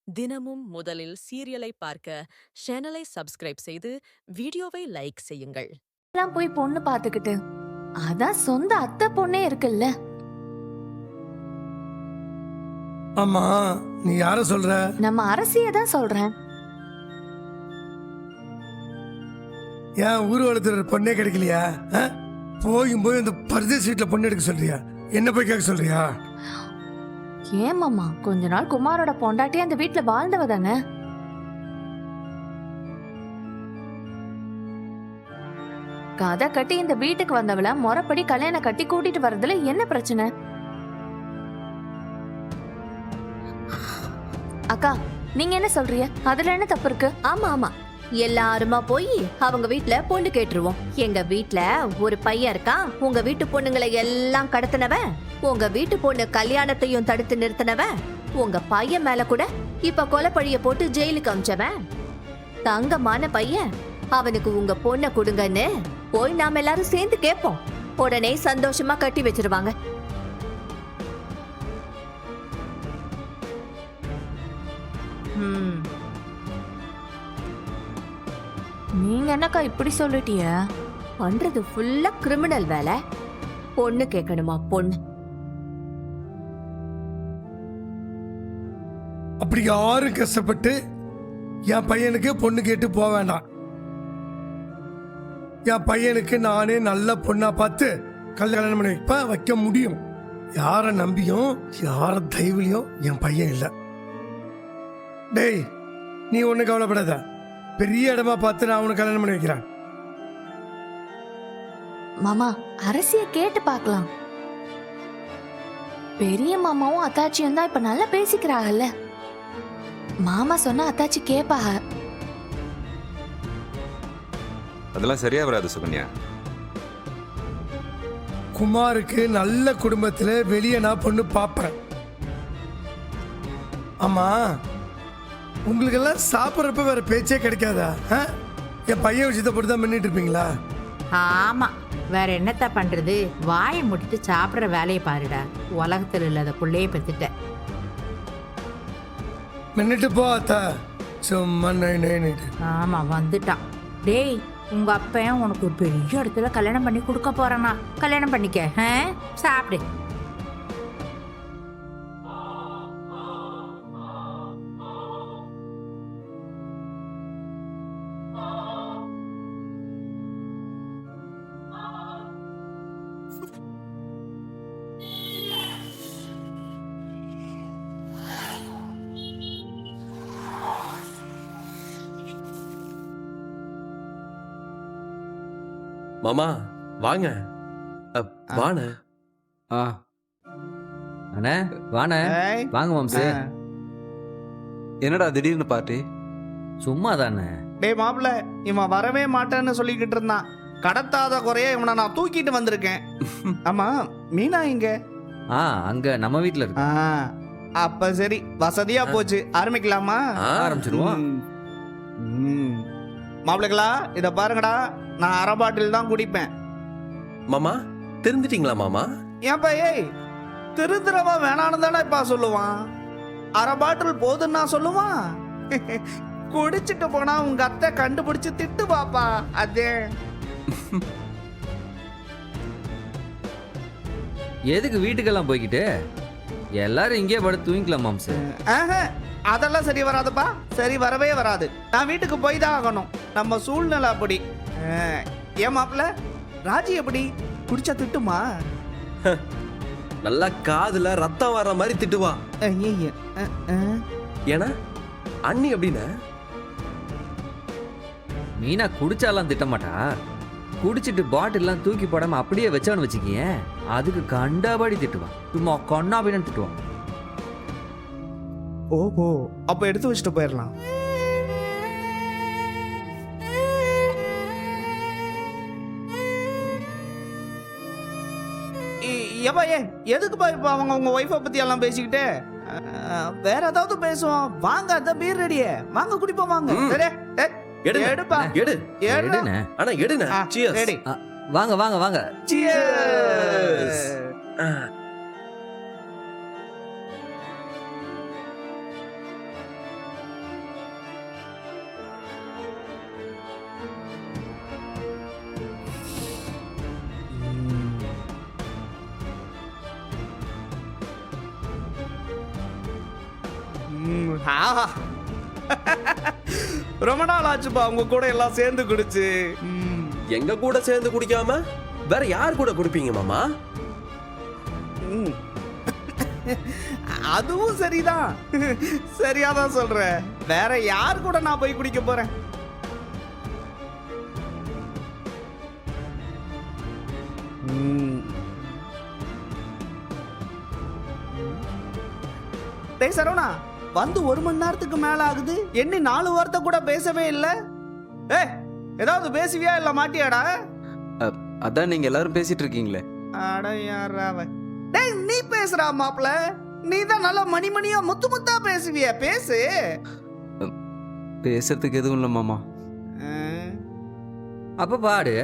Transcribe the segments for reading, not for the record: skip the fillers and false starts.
தினமும் முதலில் சீரியலை பார்க்க சேனலை சப்ஸ்கிரைப் செய்து வீடியோவை லைக் செய்யுங்கள். எல்லாம் போய் பொண்ணு பாத்துக்கிட்டு அதான் சொந்த அத்தை பொண்ணே இருக்குல்ல. ஆமா, நீ யார சொல்ற? நம்ம அரசியை தான் சொல்றேன். ஏன் ஊர் வளர்த்துற பொண்ணே கிடைக்கலையா? போயும் போய் இந்த பரதேசி வீட்டுல பொண்ணு எடுக்க சொல்றியா? என்ன போய் கேட்க சொல்றியா? ஏன் மாமா, கொஞ்ச நாள் குமாரோட பொண்டாட்டி அந்த வீட்டுல வாழ்ந்தவ தானே. கதை கட்டி இந்த வீட்டுக்கு வந்தவள முறைப்படி கல்யாணம் கட்டி கூட்டிட்டு வர்றதுல என்ன பிரச்சனை? அக்கா, நீங்க என்ன சொல்றீங்க? அதுல என்ன தப்பு இருக்கு? ஆமா ஆமா, எல்லாருமா போய் அவங்க வீட்ல பொண்ணு கேட்டுருவோம். எங்க வீட்ல ஒரு பையன் இருக்கான், உங்க வீட்டு பொண்ணுங்களை எல்லாம் கடத்தினவன், உங்க வீட்டு பொண்ணு கல்யாணத்தையும் தடுத்து நிறுத்தினவன், உங்க பையன் மேல கூட இப்ப கொலைப்பழிய போட்டு ஜெயிலுக்கு அமிச்சவன். தங்கமான பையன், அவனுக்கு உங்க பொண்ணை கொடுங்கன்னு போய் நாம எல்லாரும் சேர்ந்து கேட்போம். உடனே சந்தோஷமா கட்டி வச்சிருவாங்க. நீங்க என்னக்கா இப்படி சொல்லிட்டிய? பண்றது ஃபுல்லா கிரிமினல் வேலை. பொண்ணு கேட்கணுமா பொண்ணு? அப்படி யாரும் கஷ்டப்பட்டு என் பையனுக்கு பொண்ணு கேட்டு போக வேண்டாம். என் பையனுக்கு நானே நல்ல பொண்ணா பார்த்து கல்யாணம் பண்ணி வைக்க முடியும். யார நம்பியும் யார தயவுலையும் என் பையன் இல்லை. டேய், நீ ஒண்ணு கவலைப்படாத. பெரிய இடமா பார்த்து நான் அவனுக்கு கல்யாணம் பண்ணி வைக்கிறேன். மாமா, அரசிய கேட்டு பார்க்கலாம். பெரிய மாமாவும் அத்தாச்சியும் தான் இப்ப நல்லா பேசிக்கிறாங்கல்ல. மாமா சொன்னா அத்தாச்சி கேப்பாக. அதெல்லாம் சரியா வராது சுகன்யா. குமாருக்கு நல்ல குடும்பத்துல வெளியே நான் பொண்ணு பார்ப்பேன். ஆமா, உங்களுக்கெல்லாம் சாப்பிட்றப்ப வேற பேச்சே கிடைக்காதா? என் பையன் விஷயத்தை போட்டு தான் பண்ணிட்டு இருப்பீங்களா? ஆமா, வேற என்னத்த பண்றது? வாயை முடிட்டு சாப்பிடுற வேலையை பாருடா. உலகத்துல இல்லாத புள்ளைய பெத்துட்ட. மின்னிட்டு போ அத்தா, சும்மா நைட்டு. ஆமா, வந்துட்டான். டேய், உங்க அப்பன் உனக்கு ஒரு பெரிய இடத்துல கல்யாணம் பண்ணி கொடுக்க போறானா? கல்யாணம் பண்ணிக்க. சாப்பிடு. மாமா வாங்க. வாண அண்ணே, வாண்ணே. வாங்க மாம்சு. என்னடா திடீர்னு பார்ட்டி? சும்மா தானே. டேய் மாப்பிள்ள, இவன் வரவே மாட்டேன்னு சொல்லிக்கிட்டு இருந்தான். கடத்தாத குறைய இவனை நான் தூக்கிட்டு வந்திருக்கேன். ஆமா, மீனா இங்க? அங்க நம்ம வீட்டுல இருக்கு. அப்ப சரி, வசதியா போச்சு. ஆரம்பிக்கலாமா? ஆரம்பிச்சிருவோம். மாப்பிள்ளைகளா, இத பாருங்கடா, நான் அரை பாட்டில் தான் குடிப்பேன். மாமா தெரிஞ்சிட்டீங்களா மாமா? ஏன்பா ஏய், திருந்துறவா வேணான்னு தானே இப்ப சொல்லுவான். அரை பாட்டில் போதுன்னா சொல்லுவான். குடிச்சிட்டு போனா உங்க அத்தை கண்டுபிடிச்சு திட்டு பாப்பா. அதே எதுக்கு வீட்டுக்கெல்லாம் போய்கிட்டு? எல்லாரும் இங்கே படுத்து தூங்கிக்கலாம் மாம்சு. அதெல்லாம் சரி வராதுப்பா, சரி வரவே வராது. நான் வீட்டுக்கு போய் தான் ஆகணும். நம்ம சூழ்நிலை அப்படி. ஏன் மாப்பிள்ள, ராஜி எப்படி குடிச்சா திட்டுமா? நல்லா காதுல ரத்தம் வர்ற மாதிரி திட்டுவா. ஏன்னா அண்ணி அப்படின்னா மீனா குடிச்சாலாம் திட்ட மாட்டா. குடிச்சிட்டு பாட்டில்லாம் தூக்கி போடாம அப்படியே வச்சான்னு வச்சுக்கிய, அதுக்கு கண்டாபடி திட்டுவான். சும்மா கண்ணாபின்னு திட்டுவான். ஓஹோ, அப்ப எடுத்து வச்சுட்டு போயிடலாம். ஏப்பா ஏன், எதுக்குப்பா இப்ப அவங்க உங்க ஒய்ஃபை பத்தி எல்லாம் பேசிக்கிட்டு? வேற ஏதாவது பேசுவோம். வாங்க, அதான் பீர் ரெடியே, வாங்க குடிப்போம் வாங்க. எடுப்பா, எடு. ஆனா எடுன. சியர்ஸ். ரெடி. வாங்க வாங்க வாங்க. சியர்ஸ். ஆஹா. ரொம்ப நாள் ஆச்சுப்பா உங்க கூட எல்லாம் சேர்ந்து குடிச்சு. எங்க கூட சேர்ந்து குடிக்காம வேற யார் கூட குடிப்பீங்க மாமா? ம். அதுவும் சரிதான். சரியாதான் சொல்ற. வேற யார் கூட நான் போய் குடிக்க போறேன்? டேய் சரவணா, வந்து 1 மணி நேரத்துக்கு மேல ஆகுது, என்ன 4 வார்த்தை கூட பேசவே இல்ல. ஏதாவது பேசுவியா இல்ல மாட்டியாடா? அதான் நீங்க எல்லாரும் பேசிட்டு இருக்கீங்களே. அட யாராவ. டேய் நீ பேசுறா மாப்ள. நீ தான் நல்லா மணிமணியா முத்து முத்தா பேசுவிய, பேசு. பேசுறதுக்கு எதுவும் இல்ல மாமா. அப்ப பாடு.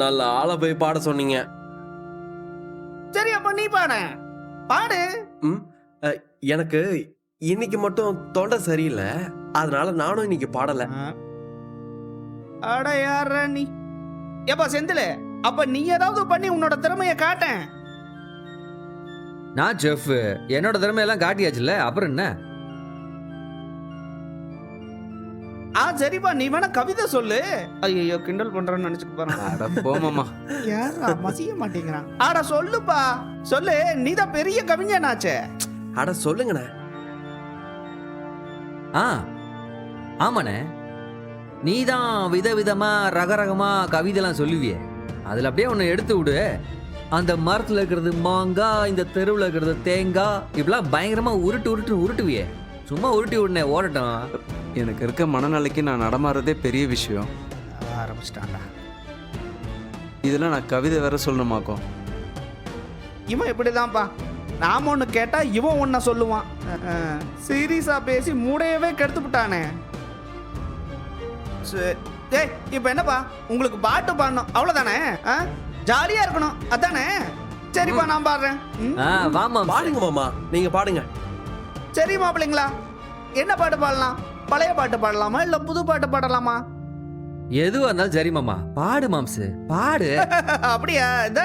நல்ல ஆளை போய் பாட சொன்னீங்க. சரி அப்ப நீ பாடு. பாடு. எனக்கு இன்னைக்கு மட்டும் தொண்டை சரியில்லை, அதனால நானும் இன்னைக்கு பாடல. அட யார நீ? ஏப்பா செந்தில, அப்ப நீ ஏதாவது பண்ணி உன்னோட திறமைய காட்டேன். நான் செஃப், என்னோட திறமையெல்லாம் காட்டியாச்சுல்ல, அப்புறம் என்ன? சரிப்பா, நீ வேணா கவிதை சொல்லு. ஐயோ கிண்டல் பண்றேன்னு நினைச்சுக்க போறேன். அட போ மாமா. யாரா மசிய மாட்டேங்கிறான். ஆடா சொல்லுப்பா, சொல்லு. நீதான் பெரிய கவிஞனாச்சே. அட சொல்லுங்கண்ணே. ஆமாண்ணே, நீதான் விதவிதமா ரகரகமா கவிதைலாம் சொல்லுவியே. அதுல அப்படியே உன்னை எடுத்து விடு. அந்த மரத்துல இருக்கிறது மாங்காய், இந்த தெருவில் இருக்கிறது தேங்காய், இப்படிலாம் பயங்கரமா உருட்டுவியே. சும்மா உருட்டி விடுனே, ஓடட்டும். எனக்கு இருக்க மனநிலைக்கு நான் நடமாறதே பெரிய விஷயம். ஆரம்பிச்சிட்டான்டா. இதெல்லாம் நான் கவிதை வேற சொல்லணுமாக்கும். இவன் இப்படிதான்ப்பா. நாம ஒண்ணு கேட்டா இவன் ஒன்ன சொல்லுவான். சீரியஸா பேசி மூடையவே கெடுத்து விட்டானே. டேய் இப்ப என்னப்பா, உங்களுக்கு பாட்டு பாடணும் அவ்வளவுதானே? ஜாலியா இருக்கணும் அதானே? சரிப்பா நான் பாடுறேன். வாமா, பாடுங்க மாமா, நீங்க பாடுங்க. சரி மாப்பிள்ளைங்களா, என்ன பாட்டு பாடலாம்? பழைய பாட்டு பாடலாமா இல்ல புது பாட்டு பாடலாமா? எதுவா இருந்தாலும் சரி மாமா, பாடு மாம்சு, பாடு. அப்படியா? இத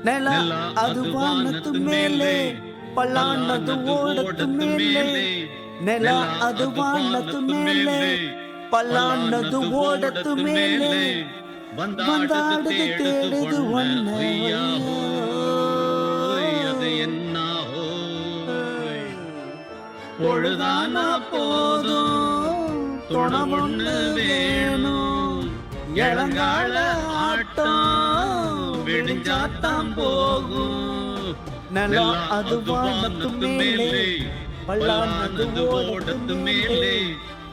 நில அது வானத்து மேலே, பல்லானது ஓடத்து மேலே. நில அது வானத்து மேலே, பல்லானது ஓடத்து மேலே. வந்தாடுது தேடுது ஒன்னை. பொழுதானா போதும் துணமொன்னு வேணும். இளங்கால ஆட்டம் விடிஞ்சாத்தான் போகும். நிலம் அது வானத்து மேலே, பல்லானது ஓடத்து மேலே.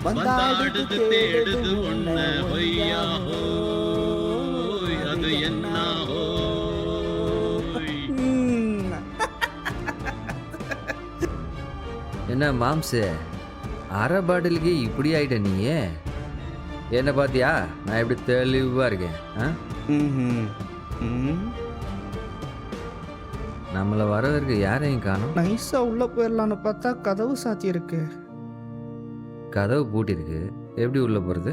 வந்தாடுது தேடுது ஒன்னை. அது என்ன? என்ன மாம்சு, அரை பாட்டிலுக்கு இப்படி ஆயிட்ட நீயே? என்ன பாத்தியா, நான் எப்படி தெளிவா இருக்கேன். நம்மள வரவருக்கு யாரையும் காணும். நைஸா உள்ள போயிடலான்னு பார்த்தா கதவு சாத்தி இருக்கு. கதவு பூட்டிருக்கு, எப்படி உள்ள போறது?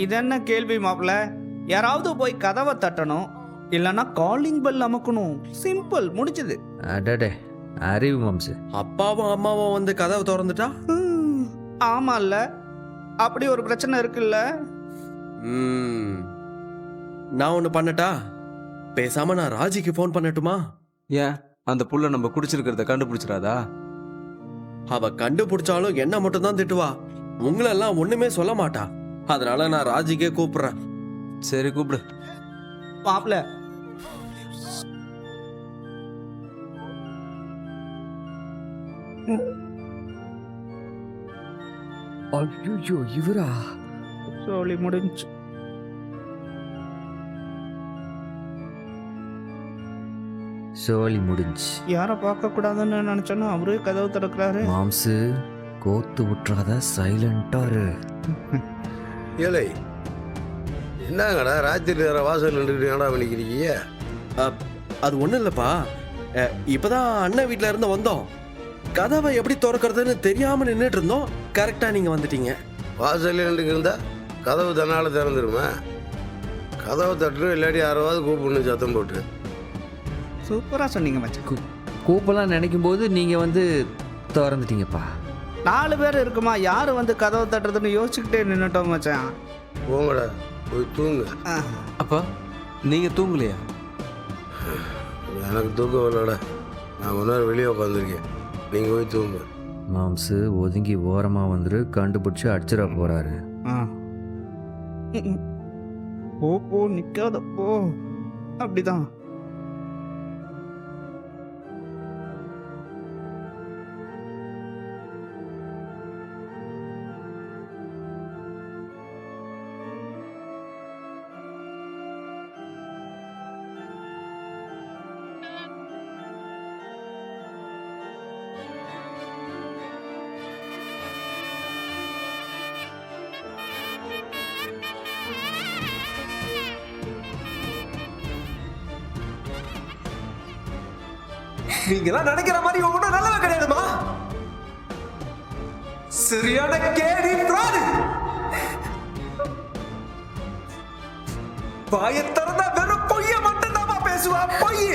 இதென்ன கேள்வி மாப்ள? யாராவது போய் கதவை தட்டணும், இல்லனா காலிங் பெல் அமுக்கணும். சிம்பிள், முடிச்சது. அடடே, அறிவு மாம்சு. அப்பாவும் அம்மாவும் வந்து கதவை திறந்துட்டா? ஆமா இல்ல, அப்படி ஒரு பிரச்சனை இருக்குல்ல. நான் ஒண்ணு பண்ணட்டா? பேசாம நான் ராஜிக்கு போன் பண்ணட்டுமா? ஏன், அந்த புள்ள நம்ம குடிச்சிருக்கிறத கண்டுபிடிச்சிடாதா? அவ கண்டுபிடிச்சாலும் என்ன மட்டும் தான் திட்டுவா, உங்களெல்லாம் ஒண்ணுமே சொல்ல மாட்டா. அதனால நான் ராஜிக்கே கூப்பிடுறேன். சரி கூப்பிடு. மாப்ள ஐயோ, இவரா? சொல்லி முடிஞ்சு. சோலி முடிஞ்சு. யார பார்க்க கூடாதுன்னு நினைச்சேன்னா அவரே கதவு திறக்கிறாரு. மாம்சு, கோத்து விட்டுறாத, சைலண்டா இரு. ஏலே, என்னங்கடா ராத்திரி நேரம் வாசல் நின்றுட்டு ஏடா பண்ணிக்கிறீங்க? அது ஒண்ணும் இல்லப்பா, இப்பதான் அண்ணன் வீட்டுல இருந்து வந்தோம். கதவை எப்படி திறக்கிறதுன்னு தெரியாம நின்றுட்டு இருந்தோம். கரெக்டா நீங்க வந்துட்டீங்க. வாசல் நின்றுட்டு இருந்தா கதவு தன்னால திறந்துருமா? கதவை தட்டுறோம், இல்லாட்டி யாராவது கூப்பிடணும் சத்தம் போட்டு. சூப்பராக சொன்னீங்க மச்சான். கூப்பெல்லாம் நினைக்கும் போது நீங்கள் வந்து திறந்துட்டீங்கப்பா. 4 பேர் இருக்குமா, யார் வந்து கதவை தட்டுறதுன்னு யோசிச்சுக்கிட்டே நின்றுட்டோம் மச்சான். போங்கடா, போய் தூங்கு. அப்பா நீங்கள் தூங்கலையா? எனக்கு தூக்கம் வரலடா. நான் கொஞ்ச நேரம் வெளியே உட்காந்துருக்கேன். நீங்கள் போய் தூங்கு. மாம்சு ஒதுங்கி ஓரமாக வந்துரு, கண்டுபிடிச்சி அடிச்சிட போகிறாரு. போ போ, நிற்காத போ. அப்படிதான். நீங்களாம் நினைக்கிற மாதிரி ஒன்றும் நல்லவே கிடையாதுமா. சரியான கேடி பிராடு. வாயை திறந்தா வெறும் பொய்ய மட்டும்தான் பேசுவா. பொய்.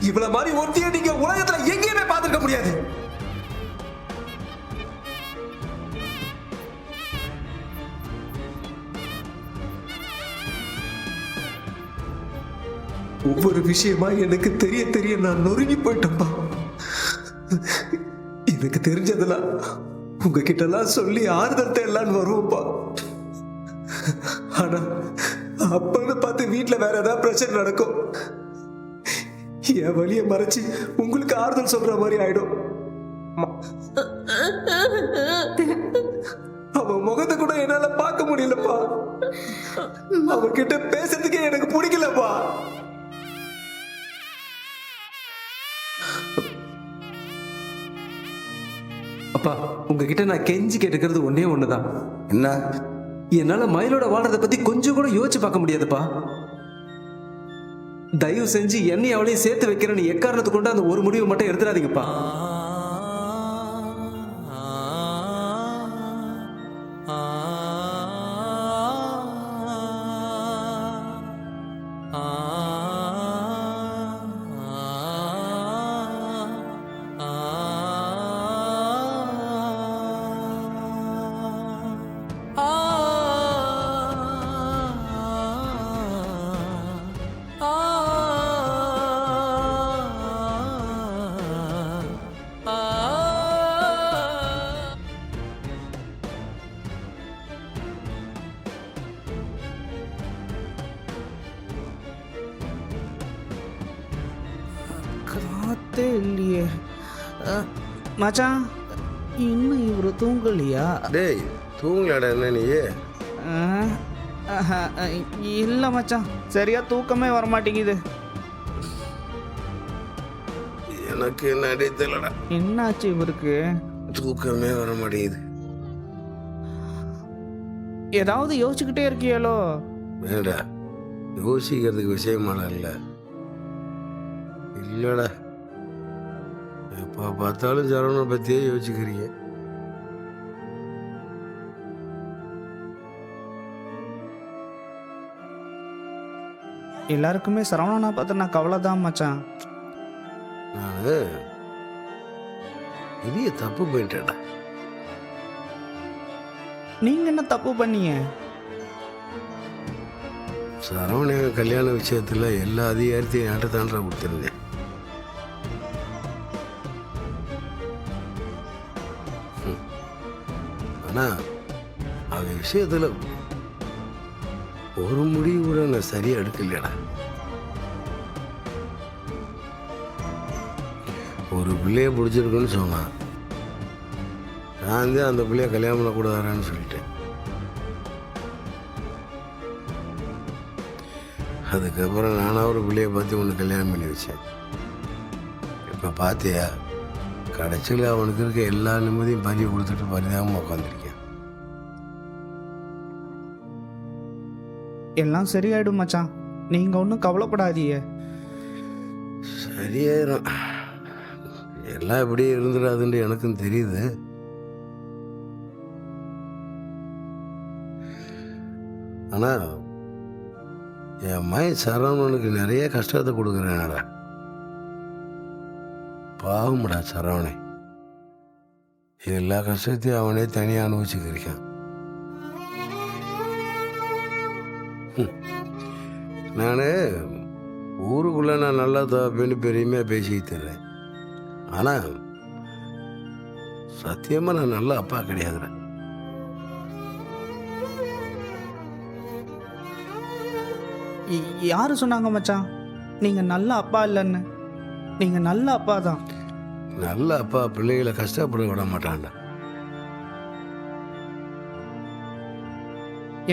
இவ்வளவு மாதிரி ஒருத்திய நீங்க உலகத்துல எங்கேயுமே பார்த்திருக்க முடியாது. ஒவ்வொரு விஷயமா எனக்கு தெரிய நான் நொறுங்கி போயிட்டேன்பா. எனக்கு தெரிஞ்சதெல்லாம் உங்ககிட்ட எல்லாம் சொல்லி ஆறுதல் தேடலான்னு வருவோம்ப்பா. ஆனா அப்பன்னு பார்த்து வீட்டுல வேற ஏதாவது பிரச்சனை நடக்கும். என் வழியை மறைச்சு உங்களுக்கு ஆறுதல் சொல்ற மாதிரி ஆயிடும். அவன் முகத்தை கூட என்னால பார்க்க முடியலப்பா. அவன்கிட்ட பேசுறதுக்கே எனக்கு பிடிக்கலப்பா. அப்பா உங்ககிட்ட நான் கெஞ்சி கேட்டுக்கிறது ஒன்னே ஒண்ணுதான். என்ன? என்னால மயிலோட வாழ்றதை பத்தி கொஞ்சம் கூட யோசிச்சு பார்க்க முடியாதுப்பா. தயவு செஞ்சு என்னையும் அவளையும் சேர்த்து வைக்கிறேன்னு எக்காரணத்து கொண்டு அந்த ஒரு முடிவு மட்டும் எடுத்துடாதீங்கப்பா. காத்தே இல்லையே. மச்சான், இன்னும் இவரு தூங்கலையா? டேய் தூங்கலடா. என்ன நீ? இல்லை மச்சான், சரியா தூக்கமே வர மாட்டேங்குது. எனக்கு என்ன அடித்தலடா. என்னாச்சு இவருக்கு? தூக்கமே வர மாட்டேங்குது. ஏதாவது யோசிச்சுக்கிட்டே இருக்கியாலோ? வேண்டா, யோசிக்கிறதுக்கு விஷயமாடா இல்லை. இல்லைடா, எப்போ பார்த்தாலும் சரவணனை பற்றியே யோசிக்கிறீங்க. எல்லாருக்குமே சரவணனா பார்த்து நான் கவலை தான் மச்சான். நான் பெரிய தப்பு பண்ணிட்டேன்டா. நீங்க என்ன தப்பு பண்ணீங்க? சரவண கல்யாண விஷயத்தில் எல்லா அதிகாரத்தையும் என்கிட்ட தாண்டா கொடுத்துருந்தேன். ஆனால் அந்த விஷயத்தில் ஒரு முடிவு கூட நான் சரியாக எடுக்கலடா. ஒரு பிள்ளைய பிடிச்சிருக்குன்னு சொன்னான். நான் தான் அந்த பிள்ளைய கல்யாணம் பண்ணக்கூடாதான்னு சொல்லிட்டேன். அதுக்கப்புறம் நானாக ஒரு பிள்ளைய பார்த்து ஒன்று கல்யாணம் பண்ணி வச்சேன். இப்போ பார்த்தியா, கடைசியில் அவனுக்கு இருக்க எல்லா நிம்மதியும் பறி கொடுத்துட்டு பரிதாபமாக உட்காந்துருக்கேன். எல்லாம் சரியாயிடும் மச்சான், நீங்க ஒன்றும் கவலைப்படாதீங்க. சரியாயிரும். எல்லாம் இப்படியே இருந்துடாதுன்னு எனக்கும் தெரியுது. ஆனால் என் மகன் சரவணனுக்கு நிறைய கஷ்டத்தை கொடுக்குறேனடா. பாவம்டா சரவணே, எல்லா கஷ்டத்தையும் அவனே தனியாக அனுபவிச்சுக்கிருக்கான். நான் ஊருக்குள்ளே நான் நல்லா தப்பின்னு பெருமையாக பேசிக்கிட்டு தர்றேன். ஆனால் சத்தியமாக நான் நல்ல அப்பா கிடையாதுடா. யாரு சொன்னாங்க மச்சான் நீங்க நல்ல அப்பா இல்லைன்னு? நீங்க நல்ல அப்பா தான். நல்ல அப்பா பிள்ளைகளை கஷ்டப்பட விட மாட்டான்டா.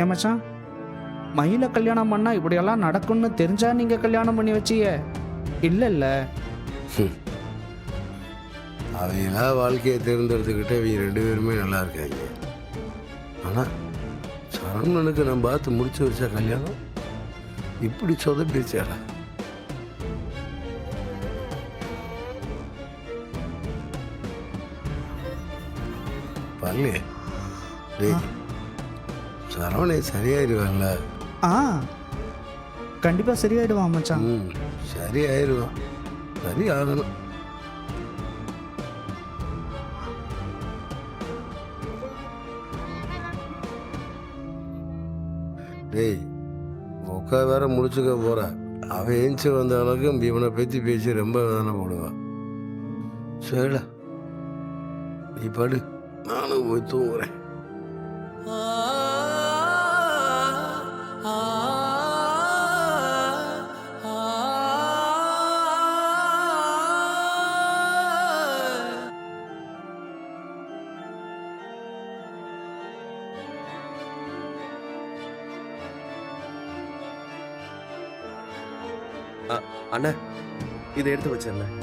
ஏன் மச்சான், மயில கல்யாணம் பண்ணா இப்படியெல்லாம் நடக்கும்னு தெரிஞ்சா நீங்க கல்யாணம் பண்ணி வச்சிய? இல்ல அவங்களா வாழ்க்கையை தேர்ந்தெடுத்துக்கிட்டே இவங்க 2 பேருமே நல்லா இருக்காங்க. ஆனால் சரவணனுக்கு நான் பார்த்து முடிச்சு வச்ச கல்யாணம் இப்படி சொதப்பிச்சாடா. பள்ளி டேய், சரவணை சரியாயிருவான்ல? கண்டிப்பா சரியாயிடுவான் மச்சான். சரியாயிருவான், சரி ஆகணும். டேய், உக்கா வேற முடிச்சுக்க போற. அவன் ஏஞ்சி வந்த அளவுக்கு இவனை பற்றி பேசி ரொம்ப வேதனை போடுவான். சரிடா, நீ படு, நானும் போய் தூங்குறேன். அண்ணா, இதை எடுத்து வச்சிருந்தேன்.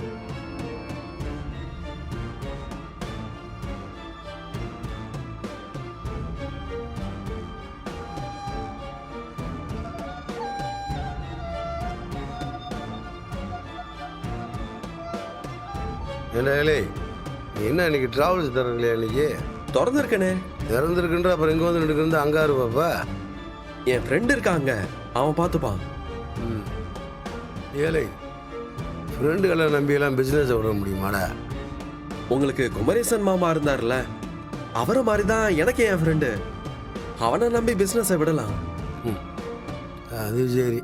என்ன ஏலே, நீ என்ன இன்னைக்கு டிராவல்ஸ் தரலையா? இன்னைக்கு திறந்துருக்கனே. திறந்துருக்குன்ற அப்புறம் இங்கே வந்து நின்றுக்கிருந்து அங்கே இருப்பாப்பா. என் ஃப்ரெண்டு இருக்காங்க, அவன் பார்த்துப்பான். ஏலே, ஃப்ரெண்டுகளை நம்பியெல்லாம் பிஸ்னஸை விட முடியுமாடா? உங்களுக்கு குமரேசன் மாமா இருந்தார்ல, அவரை மாதிரி தான் எனக்கு என் ஃப்ரெண்டு. அவனை நம்பி பிஸ்னஸை விடலாம். அது சரி.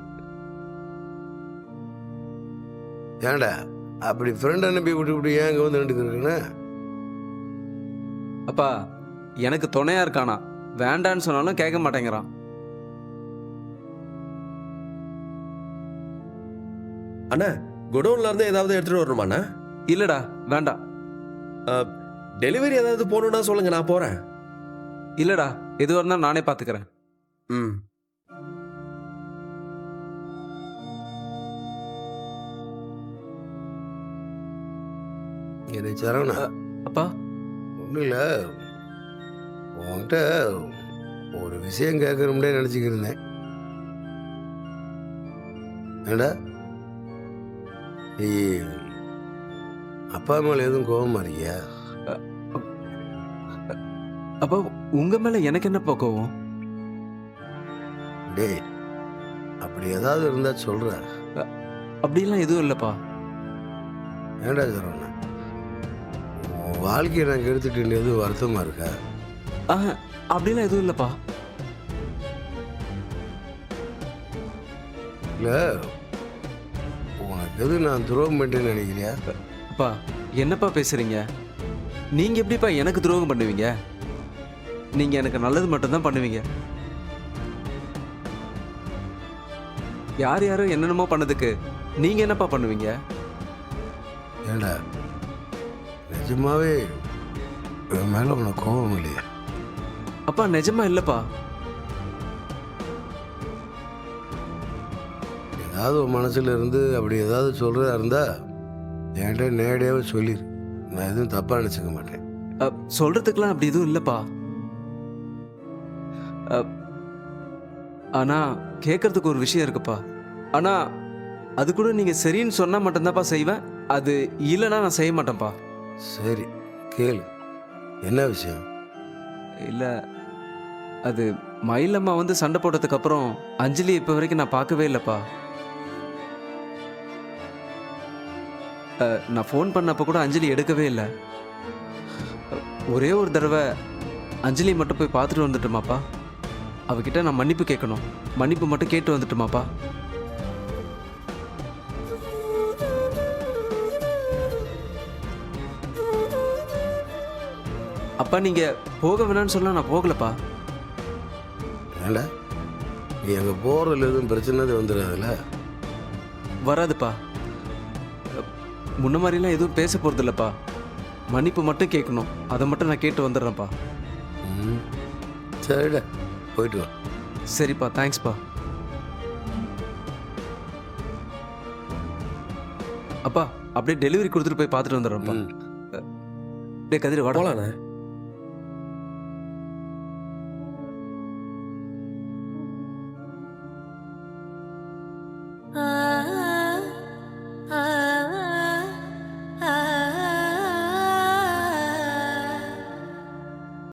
ஏன்டா அப்படி ஃப்ரெண்டை நம்பி விட்டு ஏன் இங்கே வந்து நின்றுக்குறேன்னு? அப்பா, எனக்கு துணையா இருக்கானா, வேண்டான்னு சொன்னாலும் கேட்க மாட்டேங்கிறான். அண்ணா, குடோன்ல இருந்து ஏதாவது எடுத்துட்டு வரணுமாண்ணா? இல்லடா, வேண்டாம். டெலிவரி ஏதாவது போகணுன்னா சொல்லுங்க, நான் போறேன். இல்லடா, எதுவாக இருந்தாலும் நானே பார்த்துக்கிறேன். ம். என்னை சரவணா, அப்பா, ஒன்றும் இல்லை, உன்கிட்ட ஒரு விஷயம் கேட்கணும்னே நினச்சிக்கிருந்தேன். ஏண்டா, நீ அப்பா மேலே எதுவும் கோபமா இருக்கியா? அப்பா, உங்க மேல எனக்கு என்னப்பா கோவம்? டேய், அப்படி ஏதாவது இருந்தா சொல்ற. அப்படிலாம் எதுவும் இல்லப்பா. ஏண்டா சரவணா, உன் வாழ்க்கையை நான் கெடுத்துட்டு எதுவும் வருத்தமா இருக்கா? அப்படிலாம் எதுவும் இல்லப்பா. இல்லை, உனக்கு எது நான் துரோகம் பண்ணிட்டேன்னு நினைக்கிறியா? அப்பா, என்னப்பா பேசுறீங்க? நீங்க எப்படிப்பா எனக்கு துரோகம் பண்ணுவீங்க? நீங்க எனக்கு நல்லது மட்டும்தான் பண்ணுவீங்க. யார் யாரும் என்னென்னமோ பண்ணதுக்கு நீங்க என்னப்பா பண்ணுவீங்க? ஏண்டா, நிஜமாவே என் மேல உனக்கு கோபம் இல்லையா? அப்பா, நிஜமா இல்லப்பா. ஏதாவது உன் மனசுல இருந்து அப்படி ஏதாவது சொல்றதா இருந்தா என்கிட்ட நேரடியாவே சொல்லிடு. நான் எதுவும் தப்பா நினைச்சுக்க மாட்டேன். சொல்றதுக்கெல்லாம் அப்படி எதுவும் இல்லப்பா. ஆனா கேட்கறதுக்கு ஒரு விஷயம் இருக்குப்பா. ஆனா அது கூட நீங்க சரின்னு சொன்னா மட்டும்தான்ப்பா செய்வேன். அது இல்லைன்னா நான் செய்ய மாட்டேன்ப்பா. சரி, கேளு, என்ன விஷயம்? இல்ல, அது மயிலம்மா வந்து சண்டை போட்டதுக்கு அப்புறம் அஞ்சலி இப்போ வரைக்கும் நான் பார்க்கவே இல்லைப்பா. நான் ஃபோன் பண்ணப்போ கூட அஞ்சலி எடுக்கவே இல்லை. ஒரே ஒரு தடவை அஞ்சலி மட்டும் போய் பார்த்துட்டு வந்துட்டுமாப்பா. அவகிட்ட நான் மன்னிப்பு கேட்கணும். மன்னிப்பு மட்டும் கேட்டு வந்துட்டுமாப்பா. அப்பா நீங்க போக வேணாம்னு சொல்ல நான் போகலப்பா. ஏண்டா நீ அங்கே போகிறதுல எதுவும் பிரச்சனை வந்துடாதுல்ல? வராதுப்பா. முன்ன மாதிரிலாம் எதுவும் பேச போகிறது இல்லைப்பா. மன்னிப்பு மட்டும் கேட்கணும். அதை மட்டும் நான் கேட்டு வந்துடுறேன்ப்பா. ம் சரிடா, போயிட்டு வா. சரிப்பா, தேங்க்ஸ்ப்பா. அப்பா அப்படியே டெலிவரி கொடுத்துட்டு போய் பார்த்துட்டு வந்துடுறேன்ப்பா. ம் டே கதிர வாடா. போலாண்ணே.